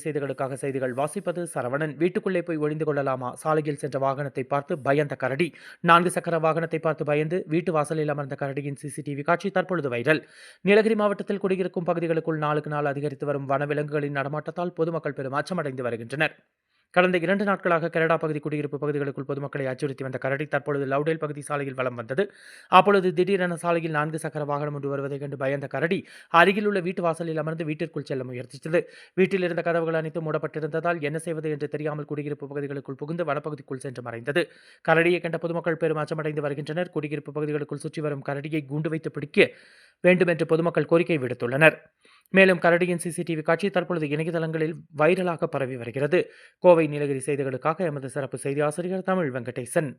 செய்திகளுக்காக செய்திகள் வாசிப்பது சரவணன். வீட்டுக்குள்ளே போய் ஒளிந்து கொள்ளலாமா? சாலையில் சென்ற வாகனத்தை பார்த்து பயந்த கரடி. 4 சக்கர வாகனத்தை பார்த்து பயந்து வீட்டு வாசலில் அமர்ந்த கரடியின் சிசிடிவி காட்சி தற்பொழுது வைரல். நீலகிரி மாவட்டத்தில் குடியிருக்கும் பகுதிகளுக்குள் நாளுக்கு நாள் அதிகரித்து வரும் வனவிலங்குகளின் நடமாட்டத்தால் பொதுமக்கள் பெரும் அச்சமடைந்து வருகின்றனர். கடந்த 2 நாட்களாக கனடா பகுதி குடியிருப்பு பகுதிகளுக்குள் பொதுமக்களை அச்சுறுத்தி வந்த கரடி தற்பொழுது லவ்டேல் பகுதி சாலையில் வலம் வந்தது. அப்பொழுது திடீரென சாலையில் 4 சக்கர வாகனம் ஒன்று வருவதைக் கண்டு பயந்த கரடி அருகில் உள்ள வீட்டு வாசலில் அமர்ந்து வீட்டிற்குள் செல்ல முயற்சித்தது. வீட்டில் இருந்த கதவுகள் அனைத்தும் மூடப்பட்டிருந்ததால் என்ன செய்வது என்று தெரியாமல் குடியிருப்பு பகுதிகளுக்குள் புகுந்து வனப்பகுதிக்குள் சென்று மறைந்தது. கரடியை கண்ட பொதுமக்கள் பெரும் அச்சமடைந்து வருகின்றனர். குடியிருப்பு பகுதிகளுக்குள் சுற்றி வரும் கரடியை கூண்டு வைத்து பிடிக்க வேண்டும் என்று பொதுமக்கள் கோரிக்கை விடுத்துள்ளனர். மேலும் கரடியின் சிசிடிவி காட்சி தற்பொழுது இணையதளங்களில் வைரலாக பரவி வருகிறது. கோவை நீலகிரி செய்திகளுக்காக எமது சிறப்பு செய்தி ஆசிரியர் தமிழ் வெங்கடேசன்.